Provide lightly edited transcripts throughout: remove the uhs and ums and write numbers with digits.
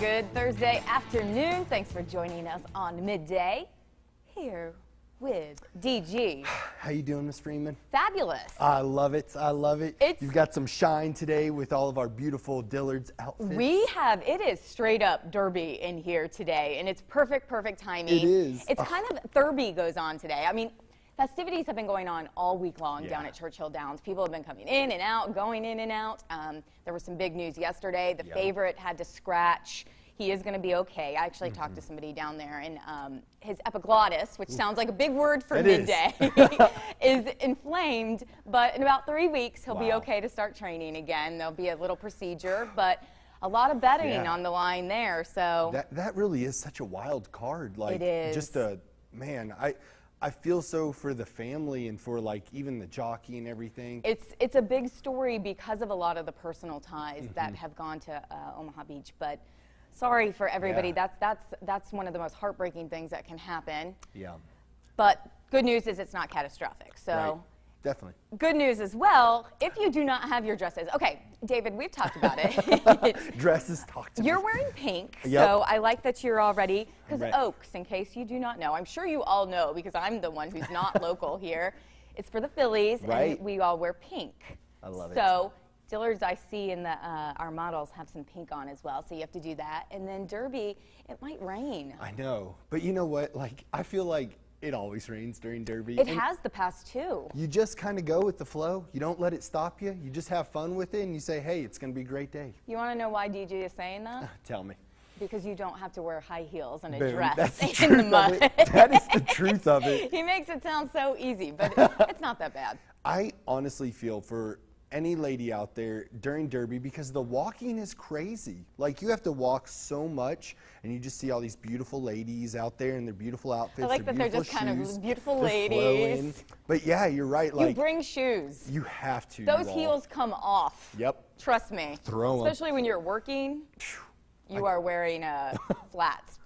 Good Thursday afternoon. Thanks for joining us on Midday here with DG. How you doing, Miss Freeman? Fabulous. I love it. I love it. You've got some shine today with all of our beautiful Dillard's outfits. It is straight up derby in here today, and it's perfect timing. It is. It's kind of derby goes on today. I mean, festivities have been going on all week long down at Churchill Downs. People have been coming in and out, going in and out. There was some big news yesterday. The favorite had to scratch. He is going to be okay. I actually talked to somebody down there, and his epiglottis, which sounds like a big word for midday, is inflamed. But in about 3 weeks, he'll be okay to start training again. There'll be a little procedure, but a lot of betting on the line there. So that really is such a wild card. Like, it is. Just a man. I feel so for the family and for like even the jockey and everything. It's a big story because of a lot of the personal ties that have gone to Omaha Beach, but. Sorry for everybody. That's one of the most heartbreaking things that can happen. Yeah. But good news is it's not catastrophic. So definitely. Good news as well, if you do not have your dresses. Okay, David, we've talked about it. Dresses, talk to me. You're wearing pink, so I like that you're all ready. Because Oaks, in case you do not know, I'm sure you all know because I'm the one who's not local here. It's for the Phillies, and we all wear pink. I love it. So Dillard's, I see in the our models have some pink on as well, so you have to do that. And then Derby, it might rain. I know, but you know what? Like, I feel like it always rains during Derby. It has the past two. You just kind of go with the flow. You don't let it stop you. You just have fun with it, and you say, hey, it's going to be a great day. You want to know why DJ is saying that? Tell me. Because you don't have to wear high heels and a Boom. dress That's the in the mud. That is the truth of it. He makes it sound so easy, but it's not that bad. I honestly feel for any lady out there during Derby, because the walking is crazy. Like, you have to walk so much, and you just see all these beautiful ladies out there in their beautiful outfits. I like that they're just kind of beautiful ladies. But yeah, you're right. Like, you bring shoes. You have to. Those heels come off. Yep. Trust me. Throw them. Especially when you're working, you are wearing flats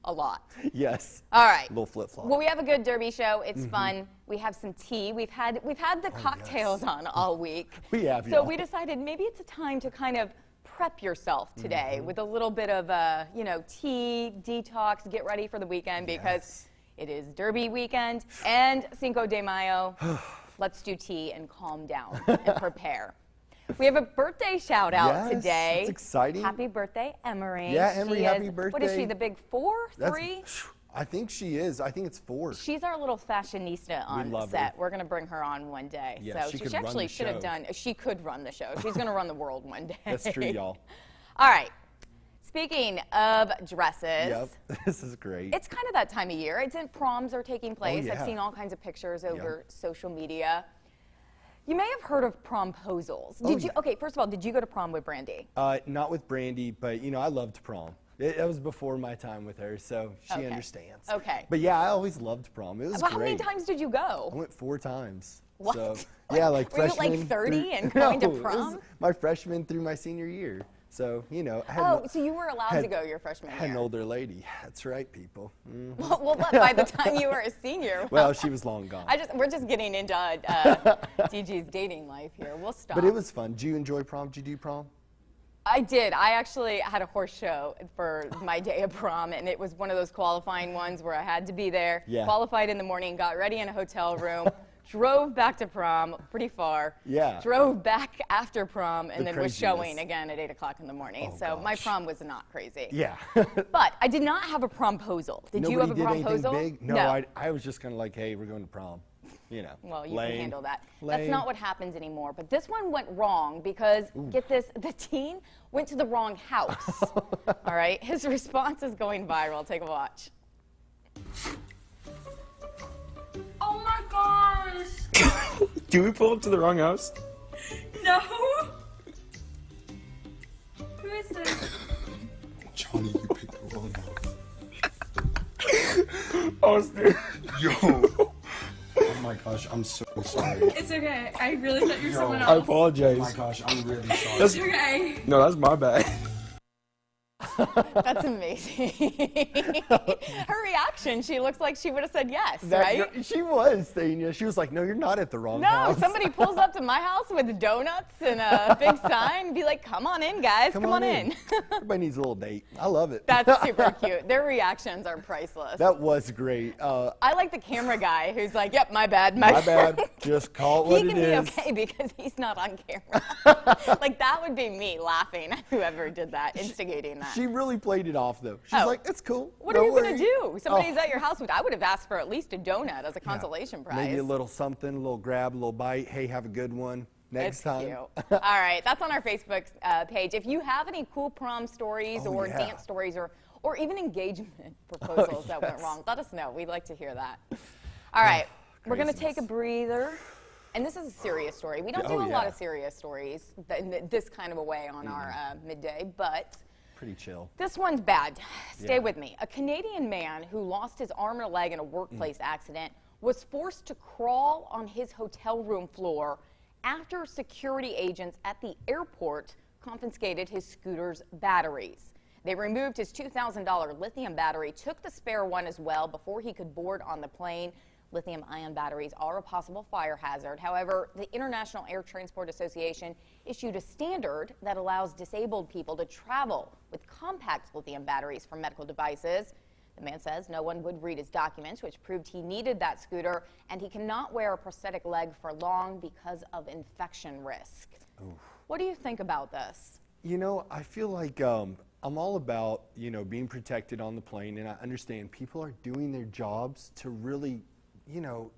a lot. Yes. All right. A little flip-flop. Well, we have a good Derby show. It's fun. We have some tea. We've had the cocktails on all week. We have. So we decided maybe it's a time to kind of prep yourself today with a little bit of tea, detox, get ready for the weekend because it is Derby weekend and Cinco de Mayo. Let's do tea and calm down and prepare. We have a birthday shout out today. That's exciting. Happy birthday, Emery. Yeah, Emery, happy birthday. What is she, the big 4, 3? I think she is. I think it's 4. She's our little fashionista on set. We're going to bring her on one day. Yeah, so she actually should have done, she could run the show. She's going to run the world one day. That's true, y'all. All right. Speaking of dresses. This is great. It's kind of that time of year. Proms are taking place. I've seen all kinds of pictures over social media. You may have heard of promposals. Okay, first of all, did you go to prom with Brandy? Not with Brandy, but I loved prom. That was before my time with her, so she understands. Okay. But yeah, I always loved prom. It was great. How many times did you go? I went 4 times. What? So, yeah, like were freshman. You like 30 and going to prom? It was my freshman through my senior year. So, I had so you were allowed to go your freshman year. Had an older lady. That's right, people. Well, by the time you were a senior. Well, she was long gone. We're just getting into DG's dating life here. We'll stop. But it was fun. Did you enjoy prom? Did you do prom? I did. I actually had a horse show for my day of prom, and it was one of those qualifying ones where I had to be there. Yeah. Qualified in the morning, got ready in a hotel room. Drove back to prom, pretty far. Yeah. Drove back after prom, and then was showing again at 8 o'clock in the morning. My prom was not crazy. Yeah. But I did not have a promposal. Did you have a promposal? Big? No. I was just kind of like, hey, we're going to prom. Well, you can handle that. That's not what happens anymore. But this one went wrong because, get this, the teen went to the wrong house. All right? His response is going viral. Take a watch. Oh my gosh! Do we pull up to the wrong house? No! Who is this? Johnny, you picked the wrong house. Oh, dude. Yo! Oh my gosh, I'm so sorry. It's okay. I really thought you were someone else. I apologize. Oh my gosh, I'm really sorry. It's okay. No, that's my bad. That's amazing. Her reaction, she looks like she would have said yes, right? She was saying yes. She was like, no, you're not at the wrong No, house. somebody pulls up to my house with donuts and a big sign, be like, come on in, guys, come on in. Everybody needs a little date. I love it. That's super cute. Their reactions are priceless. That was great. I like the camera guy who's like, yep, my bad, my bad. Just call it what it is. He can be okay because he's not on camera. Like, that would be me laughing at whoever did that, instigating that. She really played it off, though. She's like, it's cool. What are you going to do? Somebody's at your house. I would have asked for at least a donut as a consolation prize. Maybe a little something, a little grab, a little bite. Hey, have a good one. Next time. Cute. All right, that's on our Facebook page. If you have any cool prom stories or dance stories or even engagement proposals that went wrong, let us know. We'd like to hear that. All right, we're going to take a breather. And this is a serious story. We don't do a lot of serious stories in this kind of a way on our midday, but pretty chill. This one's bad. Stay with me. A Canadian man who lost his arm and a leg in a workplace accident was forced to crawl on his hotel room floor after security agents at the airport confiscated his scooter's batteries. They removed his $2,000 lithium battery, took the spare one as well before he could board on the plane. Lithium-ion batteries are a possible fire hazard. However, the International Air Transport Association issued a standard that allows disabled people to travel with compact lithium batteries for medical devices. The man says no one would read his documents, which proved he needed that scooter, and he cannot wear a prosthetic leg for long because of infection risk. Oof. What do you think about this? You know, I feel like I'm all about, being protected on the plane, and I understand people are doing their jobs to really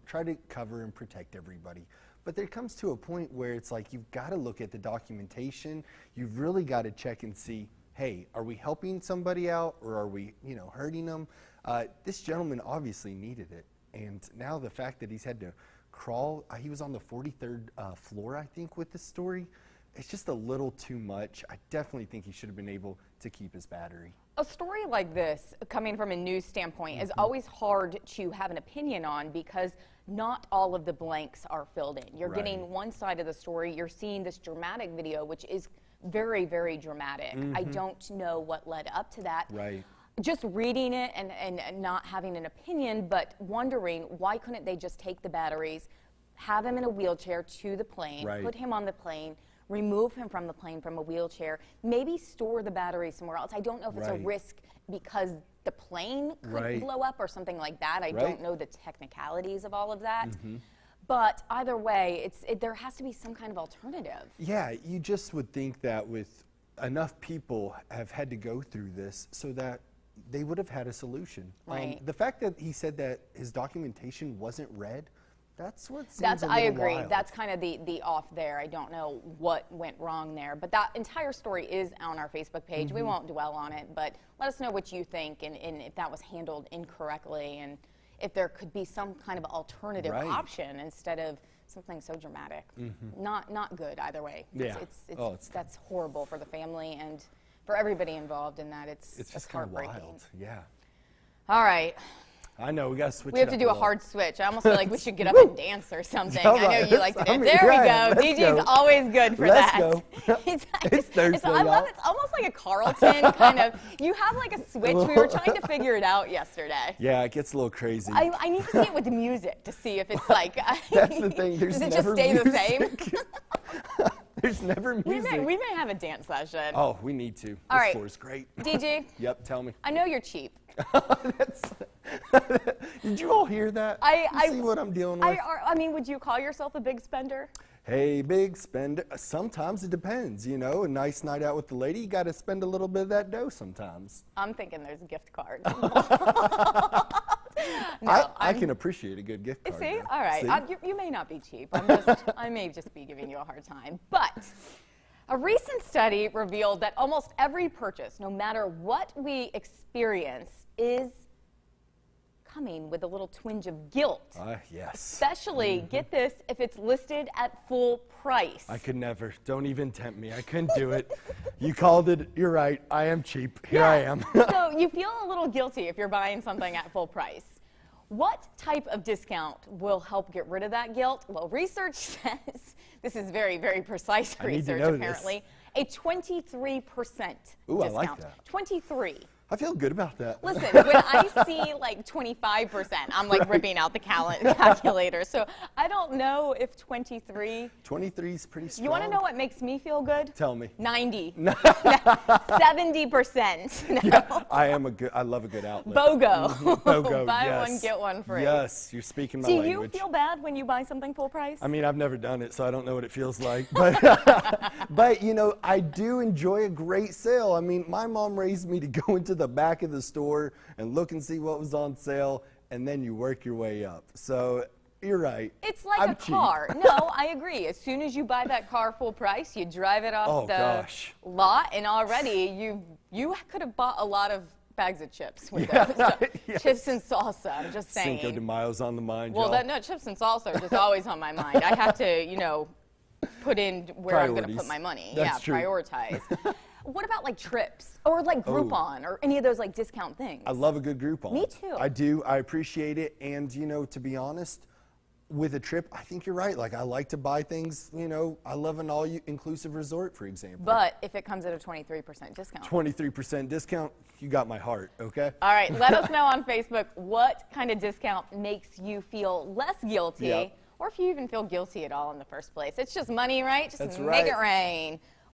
try to cover and protect everybody. But there comes to a point where it's like you've got to look at the documentation. You've really got to check and see, hey, are we helping somebody out or are we, hurting them? This gentleman obviously needed it. And now the fact that he's had to crawl, he was on the 43rd floor, I think, with this story. It's just a little too much. I definitely think he should have been able to keep his battery. A story like this, coming from a news standpoint, is always hard to have an opinion on because not all of the blanks are filled in. You're getting one side of the story. You're seeing this dramatic video, which is very, very dramatic. I don't know what led up to that. Just reading it and not having an opinion, but wondering why couldn't they just take the batteries, have him in a wheelchair to the plane, put him on the plane, remove him from the plane from a wheelchair, maybe store the battery somewhere else. I don't know if it's a risk because the plane could blow up or something like that. I don't know the technicalities of all of that. But either way, there has to be some kind of alternative. Yeah, you just would think that with enough people have had to go through this so that they would have had a solution. The fact that he said that his documentation wasn't read, that's what seems a little I agree. wild. That's kind of the off there. I don't know what went wrong there. But that entire story is on our Facebook page. We won't dwell on it, but let us know what you think and if that was handled incorrectly and if there could be some kind of alternative option instead of something so dramatic. Not good either way. Yeah. That's horrible for the family and for everybody involved in that. It's just kind of heartbreaking. wild. Yeah. All right. I know, we got to switch. We have to do a hard switch. I almost feel like we should get up and dance or something. I know you like to dance. There we go. DJ's always good for that. It's Thursday, I love it. It's almost like a Carlton kind of. You have like a switch. We were trying to figure it out yesterday. Yeah, it gets a little crazy. I need to see it with the music to see if it's like. That's the thing. There's does it never just stay music. the same? There's never music. We may have a dance session. Oh, we need to. All right. This floor's great. DG. Yep, tell me. I know you're cheap. Did you all hear that? You see what I'm dealing with? I mean, would you call yourself a big spender? Hey, big spender. Sometimes it depends, A nice night out with the lady, you got to spend a little bit of that dough sometimes. I'm thinking there's gift cards. I can appreciate a good gift card. See? Though. All right. See? You may not be cheap. I may just be giving you a hard time. But a recent study revealed that almost every purchase, no matter what we experience, is coming with a little twinge of guilt. Yes. Especially, get this, if it's listed at full price. I could never. Don't even tempt me. I couldn't do it. You called it. You're right. I am cheap. Here I am. So you feel a little guilty if you're buying something at full price. What type of discount will help get rid of that guilt? Well, research says, this is very, very precise research apparently, A 23% discount. Ooh, I like that. 23. I feel good about that. Listen, when I see like 25%, I'm like ripping out the calculator. So I don't know if 23. 23 is pretty strong. You want to know what makes me feel good? Tell me. 90. 70%. No. Yeah, I love a good outlet. BOGO. BOGO, Buy yes. one, get one free. Yes, you're speaking my Do language. you feel bad when you buy something full price? I mean, I've never done it, so I don't know what it feels like. But, but you know, I do enjoy a great sale. I mean, my mom raised me to go into the back of the store and look and see what was on sale, and then you work your way up. So you're right. It's like I'm a cheap. car. No, I agree. As soon as you buy that car full price, you drive it off the lot, and already you could have bought a lot of bags of chips with those. So, yes. Chips and salsa, I'm just saying. Cinco de Mayo's on the mind, Well, y'all. no, chips and salsa are just always on my mind. I have to, you know, put in where I'm going to put my money. That's true. Prioritize. What about like trips or like Groupon or any of those like discount things? I love a good Groupon. Me too. I do. I appreciate it. And, you know, to be honest, with a trip, I think you're right. Like, I like to buy things, you know, I love an all-inclusive resort, for example. But if it comes at a 23% discount. 23% discount, you got my heart, okay? All right, let us know on Facebook what kind of discount makes you feel less guilty, or if you even feel guilty at all in the first place. It's just money, right? Just That's make right. it rain.